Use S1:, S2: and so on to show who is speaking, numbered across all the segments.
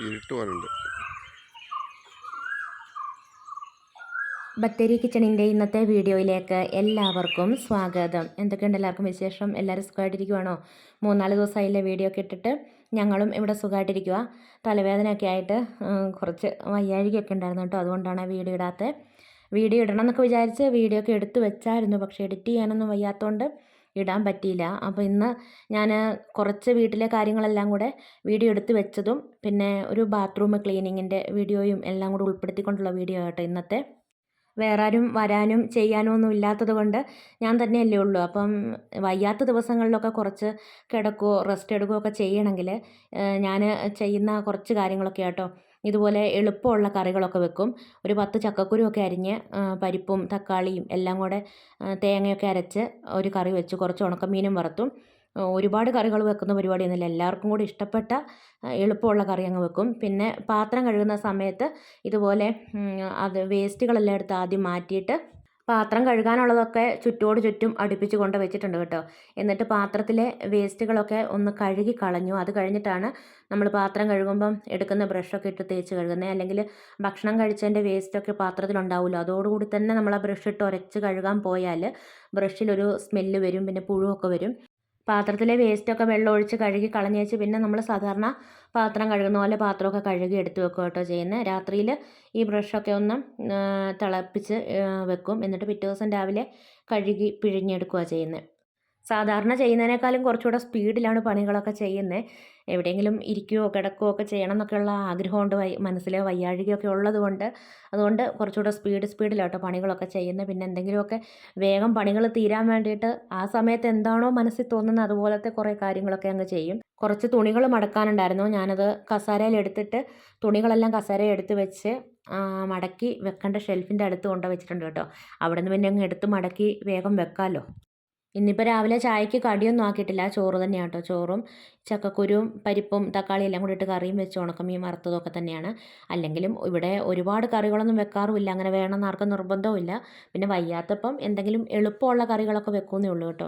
S1: ഇരുട്ട് പോകാനുണ്ട്.
S2: ബത്തേരി കിച്ചണിൻ്റെ ഇന്നത്തെ വീഡിയോയിലേക്ക് എല്ലാവർക്കും സ്വാഗതം. എന്തൊക്കെയുണ്ട് എല്ലാവർക്കും വിശേഷം? എല്ലാവരും സുഖമായിട്ടിരിക്കുവാണോ? 3-4 ദിവസമായില്ലേ വീഡിയോ ഒക്കെ ഇട്ടിട്ട്. ഞങ്ങളും ഇവിടെ സുഖമായിട്ടിരിക്കുക. തലവേദനയൊക്കെ ആയിട്ട് കുറച്ച് വയ്യാഴികയൊക്കെ ഉണ്ടായിരുന്നു കേട്ടോ. അതുകൊണ്ടാണ് വീഡിയോ ഇടാത്തത്. വീഡിയോ ഇടണം എന്നൊക്കെ വിചാരിച്ച് വീഡിയോ ഒക്കെ എടുത്ത് വെച്ചായിരുന്നു. പക്ഷേ എഡിറ്റ് ചെയ്യാനൊന്നും വയ്യാത്തതുകൊണ്ട് ഇടാൻ പറ്റിയില്ല. അപ്പോൾ ഇന്ന് ഞാൻ കുറച്ച് വീട്ടിലെ കാര്യങ്ങളെല്ലാം കൂടെ വീഡിയോ എടുത്ത് വെച്ചതും പിന്നെ ഒരു ബാത്റൂം ക്ലീനിങ്ങിൻ്റെ വീഡിയോയും എല്ലാം കൂടെ ഉൾപ്പെടുത്തിക്കൊണ്ടുള്ള വീഡിയോ ആട്ടോ ഇന്നത്തെ. വേറെ ആരും വരാനും ചെയ്യാനും ഒന്നും ഇല്ലാത്തത് കൊണ്ട് ഞാൻ തന്നെയല്ലേ ഉള്ളൂ. അപ്പം വയ്യാത്ത ദിവസങ്ങളിലൊക്കെ കുറച്ച് കിടക്കുകയോ റെസ്റ്റ് എടുക്കുകയോ ഒക്കെ ചെയ്യണമെങ്കിൽ ഞാൻ ചെയ്യുന്ന കുറച്ച് കാര്യങ്ങളൊക്കെ ആട്ടോ. ഇതുപോലെ എളുപ്പമുള്ള കറികളൊക്കെ വെക്കും. ഒരു 10 ചക്കക്കുരുവൊക്കെ അരിഞ്ഞ് പരിപ്പും തക്കാളിയും എല്ലാം കൂടെ തേങ്ങയൊക്കെ അരച്ച് ഒരു കറി വെച്ചു. കുറച്ച് ഉണക്കമീനും വറുത്തും. ഒരുപാട് കറികൾ വെക്കുന്ന പരിപാടിയൊന്നുമില്ല. എല്ലാവർക്കും കൂടി ഇഷ്ടപ്പെട്ട എളുപ്പമുള്ള കറി അങ്ങ് വെക്കും. പിന്നെ പാത്രം കഴുകുന്ന സമയത്ത് ഇതുപോലെ അത് വേസ്റ്റുകളെല്ലാം എടുത്ത് ആദ്യം മാറ്റിയിട്ട് പാത്രം കഴുകാനുള്ളതൊക്കെ ചുറ്റോട് ചുറ്റും അടുപ്പിച്ച് കൊണ്ട് വെച്ചിട്ടുണ്ട് കേട്ടോ. എന്നിട്ട് പാത്രത്തിലെ വേസ്റ്റുകളൊക്കെ ഒന്ന് കഴുകി കളഞ്ഞു. അത് കഴിഞ്ഞിട്ടാണ് നമ്മൾ പാത്രം കഴുകുമ്പം എടുക്കുന്ന ബ്രഷൊക്കെ ഇട്ട് തേച്ച് കഴുകുന്നത്. അല്ലെങ്കിൽ ഭക്ഷണം കഴിച്ചതിൻ്റെ വേസ്റ്റൊക്കെ പാത്രത്തിലുണ്ടാവുമല്ലോ, അതോടുകൂടി തന്നെ നമ്മൾ ആ ബ്രഷ് ഇട്ട് ഉരച്ച് കഴുകാൻ പോയാൽ ബ്രഷിലൊരു സ്മെല്ല് വരും, പിന്നെ പുഴുവൊക്കെ വരും. പാത്രത്തിലെ വേസ്റ്റൊക്കെ വെള്ളം ഒഴിച്ച് കഴുകി കളഞ്ഞേച്ച് പിന്നെ നമ്മൾ സാധാരണ പാത്രം കഴുകുന്ന പോലെ പാത്രമൊക്കെ കഴുകി എടുത്ത് വെക്കുക കേട്ടോ ചെയ്യുന്നത്. രാത്രിയിൽ ഈ ബ്രഷൊക്കെ ഒന്ന് തിളപ്പിച്ച് വെക്കും. എന്നിട്ട് പിറ്റേ ദിവസം രാവിലെ കഴുകി പിഴിഞ്ഞെടുക്കുക ചെയ്യുന്നത്. സാധാരണ ചെയ്യുന്നതിനേക്കാളും കുറച്ചുകൂടെ സ്പീഡിലാണ് പണികളൊക്കെ ചെയ്യുന്നത്. എവിടെയെങ്കിലും ഇരിക്കുകയോ കിടക്കുകയോ ഒക്കെ ചെയ്യണം എന്നൊക്കെയുള്ള ആഗ്രഹമുണ്ട്. മനസ്സിൽ വയ്യാഴികയൊക്കെ ഉള്ളതുകൊണ്ട് അതുകൊണ്ട് കുറച്ചുകൂടെ സ്പീഡിലാട്ടോ പണികളൊക്കെ ചെയ്യുന്നത്. പിന്നെ എന്തെങ്കിലുമൊക്കെ വേഗം പണികൾ തീരാൻ വേണ്ടിയിട്ട് ആ സമയത്ത് എന്താണോ മനസ്സിൽ തോന്നുന്നത് അതുപോലത്തെ കുറേ കാര്യങ്ങളൊക്കെ അങ്ങ് ചെയ്യും. കുറച്ച് തുണികൾ മടക്കാനുണ്ടായിരുന്നു. ഞാനത് കസേരയിൽ എടുത്തിട്ട് തുണികളെല്ലാം കസേരയിൽ എടുത്ത് വെച്ച് മടക്കി വെക്കേണ്ട ഷെൽഫിൻ്റെ അടുത്ത് കൊണ്ട് വെച്ചിട്ടുണ്ട് കേട്ടോ. അവിടെ നിന്ന് പിന്നെ അങ്ങ് എടുത്ത് മടക്കി വേഗം വെക്കാമല്ലോ. ഇന്നിപ്പോൾ രാവിലെ ചായക്ക് കടിയൊന്നും ആക്കിയിട്ടില്ല. ചോറ് തന്നെയാണ് കേട്ടോ. ചോറും ചക്കക്കുരുവും പരിപ്പും തക്കാളി എല്ലാം കൂടി ഇട്ട് കറിയും വെച്ച് ഉണക്കമീൻ വറുത്തതൊക്കെ തന്നെയാണ്. അല്ലെങ്കിലും ഇവിടെ ഒരുപാട് കറികളൊന്നും വെക്കാറുമില്ല. അങ്ങനെ വേണമെന്ന് ആർക്കും നിർബന്ധവുമില്ല. പിന്നെ വയ്യാത്തപ്പം എന്തെങ്കിലും എളുപ്പമുള്ള കറികളൊക്കെ വെക്കുന്നേ ഉള്ളൂ കേട്ടോ.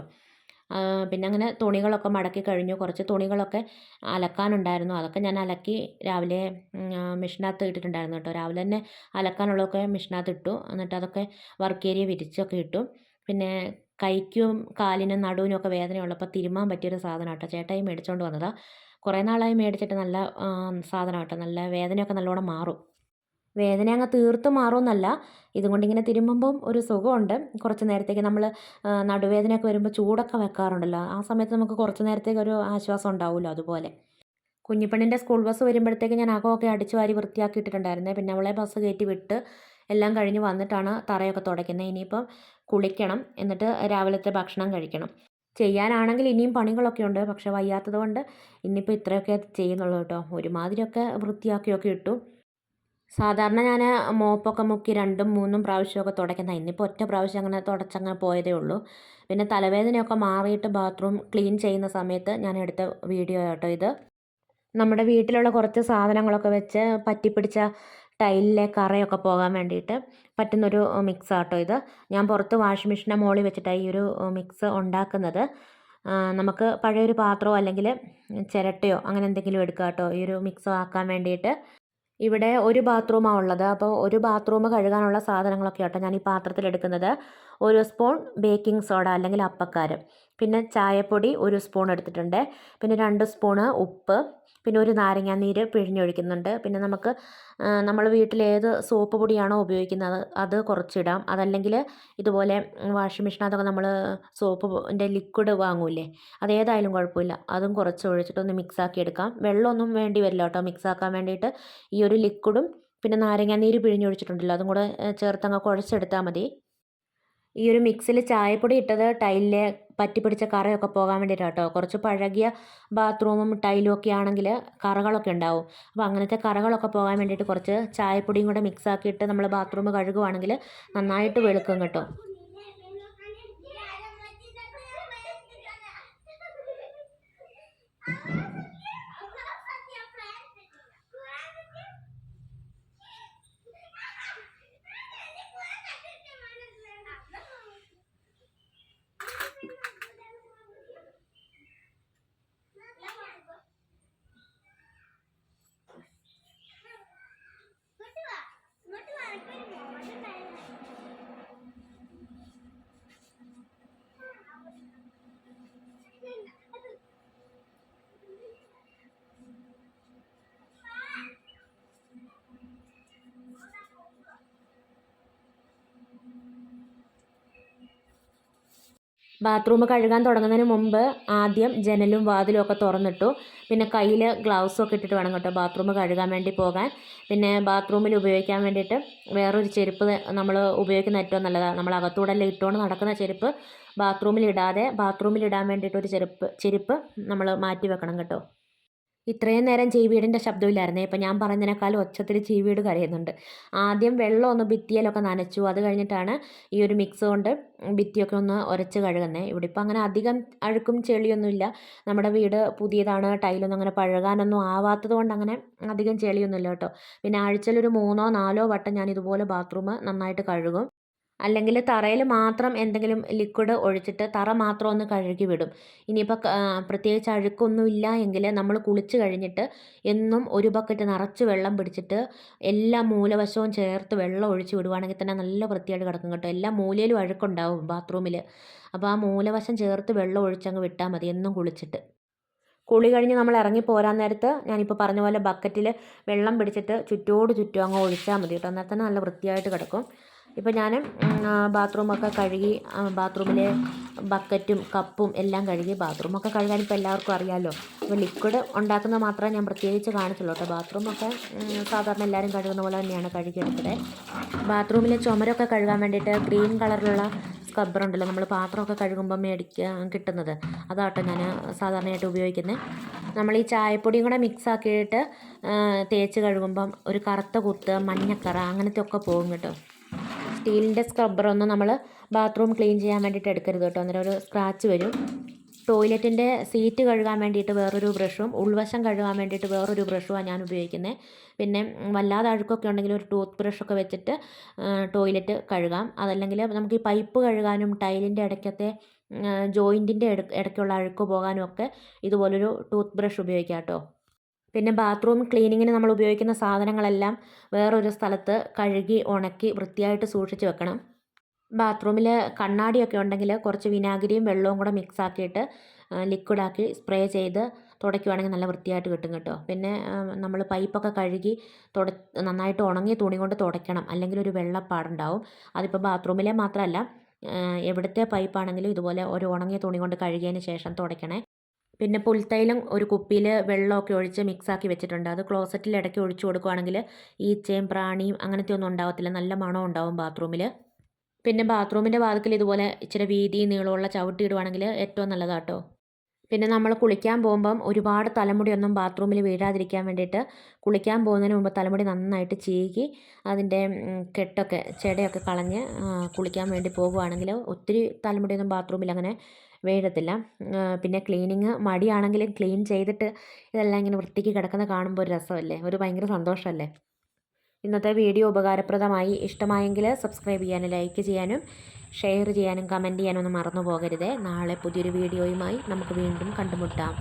S2: പിന്നെ അങ്ങനെ തുണികളൊക്കെ മടക്കി കഴിഞ്ഞു. കുറച്ച് തുണികളൊക്കെ അലക്കാനുണ്ടായിരുന്നു. അതൊക്കെ ഞാൻ അലക്കി രാവിലെ മെഷീനകത്ത് ഇട്ടിട്ടുണ്ടായിരുന്നു കേട്ടോ. രാവിലെ തന്നെ അലക്കാനുള്ളതൊക്കെ മെഷീനകത്ത് ഇട്ടു. എന്നിട്ട് അതൊക്കെ വർക്ക് ഏരിയ വിരിച്ചൊക്കെ ഇട്ടു. പിന്നെ കൈക്കും കാലിനും നടുവിനും ഒക്കെ വേദനയുള്ളപ്പോൾ തിരുമ്മാൻ പറ്റിയൊരു സാധനം കേട്ടോ. ചേട്ടായി മേടിച്ചുകൊണ്ട് വന്നതാണ്. കുറേ നാളായി മേടിച്ചിട്ട്. നല്ല സാധനം കേട്ടോ. നല്ല വേദനയൊക്കെ നല്ലോണം മാറും. വേദന അങ്ങ് തീർത്ത് മാറുമെന്നല്ല, ഇതും കൊണ്ടിങ്ങനെ തിരുമ്മുമ്പം ഒരു സുഖമുണ്ട്. കുറച്ച് നേരത്തേക്ക് നമ്മൾ നടുവേദനയൊക്കെ വരുമ്പോൾ ചൂടൊക്കെ വെക്കാറുണ്ടല്ലോ, ആ സമയത്ത് നമുക്ക് കുറച്ച് നേരത്തേക്ക് ഒരു ആശ്വാസം ഉണ്ടാവുമല്ലോ. അതുപോലെ കുഞ്ഞിപ്പെണ്ണിൻ്റെ സ്കൂൾ ബസ് വരുമ്പോഴത്തേക്ക് ഞാൻ അകമൊക്കെ അടിച്ചു വാരി വൃത്തിയാക്കിയിട്ടുണ്ടായിരുന്നേ. പിന്നെ അവളെ ബസ് കയറ്റി വിട്ട് എല്ലാം കഴിഞ്ഞ് വന്നിട്ടാണ് തറയൊക്കെ തുടയ്ക്കുന്നത്. ഇനിയിപ്പം കുളിക്കണം, എന്നിട്ട് രാവിലത്തെ ഭക്ഷണം കഴിക്കണം. ചെയ്യാനാണെങ്കിൽ ഇനിയും പണികളൊക്കെ ഉണ്ട്. പക്ഷേ വയ്യാത്തത് കൊണ്ട് ഇന്നിപ്പോൾ ഇത്രയൊക്കെ ചെയ്യുന്നുള്ളൂ കേട്ടോ. ഒരുമാതിരിയൊക്കെ വൃത്തിയാക്കിയൊക്കെ ഇട്ടു. സാധാരണ ഞാൻ മോപ്പൊക്കെ മുക്കി 2-3 പ്രാവശ്യമൊക്കെ തുടയ്ക്കുന്നത്. ഇന്നിപ്പോൾ ഒറ്റ പ്രാവശ്യം അങ്ങനെ തുടച്ചങ്ങനെ പോയതേ ഉള്ളൂ. പിന്നെ തലവേദനയൊക്കെ മാറിയിട്ട് ബാത്റൂം ക്ലീൻ ചെയ്യുന്ന സമയത്ത് ഞാൻ എടുത്ത വീഡിയോ കേട്ടോ ഇത്. നമ്മുടെ വീട്ടിലുള്ള കുറച്ച് സാധനങ്ങളൊക്കെ വെച്ച് പറ്റിപ്പിടിച്ച ടൈലിലെ കറയൊക്കെ പോകാൻ വേണ്ടിയിട്ട് പറ്റുന്നൊരു മിക്സാട്ടോ ഇത്. ഞാൻ പുറത്ത് വാഷിംഗ് മെഷീൻ്റെ മുകളിൽ വെച്ചിട്ടാണ് ഈ ഒരു മിക്സ് ഉണ്ടാക്കുന്നത്. നമുക്ക് പഴയൊരു പാത്രമോ അല്ലെങ്കിൽ ചിരട്ടയോ അങ്ങനെ എന്തെങ്കിലും എടുക്കാം കേട്ടോ ഈ ഒരു മിക്സ് ആക്കാൻ വേണ്ടിയിട്ട്. ഇവിടെ ഒരു ബാത്റൂമാണ് ഉള്ളത്. അപ്പോൾ ഒരു ബാത്റൂം കഴുകാനുള്ള സാധനങ്ങളൊക്കെ ആട്ടോ ഞാൻ ഈ പാത്രത്തിലെടുക്കുന്നത്. 1 സ്പൂൺ ബേക്കിംഗ് സോഡ അല്ലെങ്കിൽ അപ്പക്കാരം, പിന്നെ ചായപ്പൊടി 1 സ്പൂൺ എടുത്തിട്ടുണ്ട്, പിന്നെ 2 സ്പൂണ് ഉപ്പ്, പിന്നെ ഒരു നാരങ്ങാനീര് പിഴിഞ്ഞൊഴിക്കുന്നുണ്ട്. പിന്നെ നമുക്ക് നമ്മൾ വീട്ടിൽ ഏത് സോപ്പ് പൊടിയാണോ ഉപയോഗിക്കുന്നത് അത് കുറച്ചിടാം. അതല്ലെങ്കിൽ ഇതുപോലെ വാഷിംഗ് മെഷീനകത്തൊക്കെ നമ്മൾ സോപ്പിൻ്റെ ലിക്വിഡ് വാങ്ങൂലേ, അതേതായാലും കുഴപ്പമില്ല, അതും കുറച്ച് ഒഴിച്ചിട്ടൊന്ന് മിക്സാക്കി എടുക്കാം. വെള്ളമൊന്നും വേണ്ടി വരില്ല കേട്ടോ മിക്സാക്കാൻ വേണ്ടിയിട്ട്. ഈ ഒരു ലിക്വിഡും പിന്നെ നാരങ്ങാനീര് പിഴിഞ്ഞൊഴിച്ചിട്ടുണ്ടല്ലോ അതും കൂടെ ചേർത്തങ്ങ് കുഴച്ചെടുത്താൽ മതി. ഈ ഒരു മിക്സിൽ ചായപ്പൊടി ഇട്ടത് ടൈലിലെ പറ്റിപ്പിടിച്ച കറയൊക്കെ പോകാൻ വേണ്ടിയിട്ടാണ് കേട്ടോ. കുറച്ച് പഴകിയ ബാത്റൂമും ടൈലും ഒക്കെ ആണെങ്കിൽ കറകളൊക്കെ ഉണ്ടാവും. അപ്പോൾ അങ്ങനത്തെ കറകളൊക്കെ പോകാൻ വേണ്ടിയിട്ട് കുറച്ച് ചായപ്പൊടിയും കൂടെ മിക്സാക്കിയിട്ട് നമ്മൾ ബാത്റൂം കഴുകുവാണെങ്കിൽ നന്നായിട്ട് വെളുക്കും കേട്ടോ. ബാത്റൂം കഴുകാൻ തുടങ്ങുന്നതിന് മുമ്പ് ആദ്യം ജനലും വാതിലും ഒക്കെ തുറന്നിട്ടു. പിന്നെ കയ്യിൽ ഗ്ലൗസൊക്കെ ഇട്ടിട്ട് വേണം കേട്ടോ ബാത്റൂം കഴുകാൻ വേണ്ടി പോകാൻ. പിന്നെ ബാത്റൂമിൽ ഉപയോഗിക്കാൻ വേണ്ടിയിട്ട് വേറൊരു ചെരുപ്പ് നമ്മൾ ഉപയോഗിക്കുന്ന ഏറ്റവും നല്ലതാണ്. നമ്മൾ അകത്തൂടെല്ലാം ഇട്ടുകൊണ്ട് നടക്കുന്ന ചെരുപ്പ് ബാത്റൂമിൽ ഇടാതെ ബാത്റൂമിൽ ഇടാൻ വേണ്ടിയിട്ടൊരു ചെരുപ്പ് നമ്മൾ മാറ്റി വെക്കണം കേട്ടോ. ഇത്രയും നേരം ചീവീടിൻ്റെ ശബ്ദമില്ലായിരുന്നേ. ഇപ്പം ഞാൻ പറഞ്ഞതിനേക്കാളും ഒച്ചത്തിൽ ചീവീട് കരയുന്നുണ്ട്. ആദ്യം വെള്ളം ഒന്ന് ഭിത്തിയിലൊക്കെ നനച്ചു. അത് കഴിഞ്ഞിട്ടാണ് ഈ ഒരു മിക്സ് കൊണ്ട് ഭിത്തിയൊക്കെ ഒന്ന് ഉരച്ച് കഴുകുന്നത്. ഇവിടെ ഇപ്പം അങ്ങനെ അധികം അഴുക്കും ചെളിയൊന്നുമില്ല. നമ്മുടെ വീട് പുതിയതാണ്, ടൈലൊന്നും അങ്ങനെ പഴകാനൊന്നും ആവാത്തത് കൊണ്ട് അങ്ങനെ അധികം ചെളിയൊന്നുമില്ല കേട്ടോ. പിന്നെ ആഴ്ചയിലൊരു 3 4 വട്ടം ഞാൻ ഇതുപോലെ ബാത്റൂം നന്നായിട്ട് കഴുകും. അല്ലെങ്കിൽ തറയിൽ മാത്രം എന്തെങ്കിലും ലിക്വിഡ് ഒഴിച്ചിട്ട് തറ മാത്രം ഒന്ന് കഴുകി വിടും. ഇനിയിപ്പോൾ പ്രത്യേകിച്ച് അഴുക്കൊന്നും ഇല്ല എങ്കിൽ നമ്മൾ കുളിച്ച് കഴിഞ്ഞിട്ട് എന്നും ഒരു ബക്കറ്റ് നിറച്ച് വെള്ളം പിടിച്ചിട്ട് എല്ലാ മൂലവശവും ചേർത്ത് വെള്ളം ഒഴിച്ച് വിടുവാണെങ്കിൽ തന്നെ നല്ല വൃത്തിയായിട്ട് കിടക്കും കേട്ടോ. എല്ലാ മൂലയിലും അഴുക്കുണ്ടാവും ബാത്റൂമിൽ. അപ്പോൾ ആ മൂലവശം ചേർത്ത് വെള്ളം ഒഴിച്ചങ്ങ് വിട്ടാൽ മതി എന്നും കുളിച്ചിട്ട്. കുളി കഴിഞ്ഞ് നമ്മൾ ഇറങ്ങി പോരാൻ നേരത്ത് ഞാനിപ്പോൾ പറഞ്ഞ പോലെ ബക്കറ്റിൽ വെള്ളം പിടിച്ചിട്ട് ചുറ്റും അങ്ങ് ഒഴിച്ചാൽ മതി കേട്ടോ. എന്നാൽ തന്നെ നല്ല വൃത്തിയായിട്ട് കിടക്കും. ഇപ്പോൾ ഞാൻ ബാത്റൂമൊക്കെ കഴുകി ബാത്റൂമിലെ ബക്കറ്റും കപ്പും എല്ലാം കഴുകി. ബാത്റൂമൊക്കെ കഴുകാൻ ഇപ്പോൾ എല്ലാവർക്കും അറിയാമല്ലോ. അപ്പോൾ ലിക്വിഡ് ഉണ്ടാക്കുന്നത് മാത്രമേ ഞാൻ പ്രത്യേകിച്ച് കാണിച്ചുള്ളൂ കേട്ടോ. ബാത്റൂമൊക്കെ സാധാരണ എല്ലാവരും കഴുകുന്ന പോലെ തന്നെയാണ് കഴുകിയെടുത്തത്. ബാത്റൂമിലെ ചുമരൊക്കെ കഴുകാൻ വേണ്ടിയിട്ട് ഗ്രീൻ കളറിലുള്ള സ്ക്രബ്ബർ ഉണ്ടല്ലോ, നമ്മൾ പാത്രമൊക്കെ കഴുകുമ്പോൾ മേടിക്കാൻ കിട്ടുന്നത്, അതാട്ടോ ഞാൻ സാധാരണയായിട്ട് ഉപയോഗിക്കുന്നത്. നമ്മൾ ഈ ചായപ്പൊടിയും കൂടെ മിക്സ് ആക്കിയിട്ട് തേച്ച് കഴുകുമ്പം ഒരു കറുത്ത കുത്ത്, മഞ്ഞക്കറ അങ്ങനത്തെ ഒക്കെ പോകും കേട്ടോ. സ്റ്റീലിൻ്റെ സ്ക്രബ്ബറൊന്നും നമ്മൾ ബാത്റൂം ക്ലീൻ ചെയ്യാൻ വേണ്ടിയിട്ട് എടുക്കരുത് കേട്ടോ. അന്നേരം ഒരു സ്ക്രാച്ച് വരും. ടോയ്ലറ്റിൻ്റെ സീറ്റ് കഴുകാൻ വേണ്ടിയിട്ട് വേറൊരു ബ്രഷും ഉൾവശം കഴുകാൻ വേണ്ടിയിട്ട് വേറൊരു ബ്രഷുമാണ് ഞാൻ ഉപയോഗിക്കുന്നത്. പിന്നെ വല്ലാതെ അഴുക്കൊക്കെ ഉണ്ടെങ്കിൽ ഒരു ടൂത്ത് ബ്രഷൊക്കെ വെച്ചിട്ട് ടോയ്ലറ്റ് കഴുകാം. അതല്ലെങ്കിൽ നമുക്ക് ഈ പൈപ്പ് കഴുകാനും ടൈലിൻ്റെ ഇടയ്ക്കത്തെ ജോയിൻറ്റിൻ്റെ ഇടയ്ക്കുള്ള അഴുക്ക് പോകാനും ഒക്കെ ഇതുപോലൊരു ടൂത്ത് ബ്രഷ് ഉപയോഗിക്കാം കേട്ടോ. പിന്നെ ബാത്റൂം ക്ലീനിങ്ങിന് നമ്മൾ ഉപയോഗിക്കുന്ന സാധനങ്ങളെല്ലാം വേറൊരു സ്ഥലത്ത് കഴുകി ഉണക്കി വൃത്തിയായിട്ട് സൂക്ഷിച്ച് വെക്കണം. ബാത്റൂമിൽ കണ്ണാടിയൊക്കെ ഉണ്ടെങ്കിൽ കുറച്ച് വിനാഗിരിയും വെള്ളവും കൂടെ മിക്സ് ആക്കിയിട്ട് ലിക്വിഡാക്കി സ്പ്രേ ചെയ്ത് തുടയ്ക്കുവാണെങ്കിൽ നല്ല വൃത്തിയായിട്ട് കിട്ടും കേട്ടോ. പിന്നെ നമ്മൾ പൈപ്പൊക്കെ കഴുകി നന്നായിട്ട് ഉണങ്ങിയ തുണി കൊണ്ട് തുടയ്ക്കണം, അല്ലെങ്കിൽ ഒരു വെള്ളപ്പാടുണ്ടാവും. അതിപ്പോൾ ബാത്റൂമിലെ മാത്രമല്ല, എവിടുത്തെ പൈപ്പാണെങ്കിലും ഇതുപോലെ ഒരു ഉണങ്ങിയ തുണി കൊണ്ട് കഴുകിയതിന് ശേഷം തുടയ്ക്കണേ. പിന്നെ പുൽത്തൈലം ഒരു കുപ്പിയിൽ വെള്ളമൊക്കെ ഒഴിച്ച് മിക്സാക്കി വെച്ചിട്ടുണ്ട്. അത് ക്ലോസറ്റിൽ ഇടയ്ക്ക് ഒഴിച്ചു കൊടുക്കുകയാണെങ്കിൽ ഈച്ചയും പ്രാണിയും അങ്ങനത്തെ ഒന്നും ഉണ്ടാവത്തില്ല. നല്ല മണം ഉണ്ടാവും ബാത്റൂമിൽ. പിന്നെ ബാത്റൂമിൻ്റെ വാതിക്കൽ ഇതുപോലെ ഇച്ചിരി വീതി നീളമുള്ള ചവിട്ടി ഇടുവാണെങ്കിൽ ഏറ്റവും നല്ലതാട്ടോ. പിന്നെ നമ്മൾ കുളിക്കാൻ പോകുമ്പം ഒരുപാട് തലമുടിയൊന്നും ബാത്റൂമിൽ വീഴാതിരിക്കാൻ വേണ്ടിയിട്ട് കുളിക്കാൻ പോകുന്നതിന് മുമ്പ് തലമുടി നന്നായിട്ട് ചീകി അതിൻ്റെ കെട്ടൊക്കെ ചെടയൊക്കെ കളഞ്ഞ് കുളിക്കാൻ വേണ്ടി പോകുവാണെങ്കിൽ ഒത്തിരി തലമുടിയൊന്നും ബാത്റൂമിൽ അങ്ങനെ വീഴത്തില്ല. പിന്നെ ക്ലീനിങ് മടിയാണെങ്കിലും ക്ലീൻ ചെയ്തിട്ട് ഇതെല്ലാം ഇങ്ങനെ വൃത്തിക്ക് കിടക്കുന്ന കാണുമ്പോൾ ഒരു രസമല്ലേ, ഒരു ഭയങ്കര സന്തോഷമല്ലേ. ഇന്നത്തെ വീഡിയോ ഉപകാരപ്രദമായി ഇഷ്ടമായെങ്കിൽ സബ്സ്ക്രൈബ് ചെയ്യാനും ലൈക്ക് ചെയ്യാനും ഷെയർ ചെയ്യാനും കമൻറ്റ് ചെയ്യാനും ഒന്നും മറന്നു പോകരുതേ. നാളെ പുതിയൊരു വീഡിയോയുമായി നമുക്ക് വീണ്ടും കണ്ടുമുട്ടാം.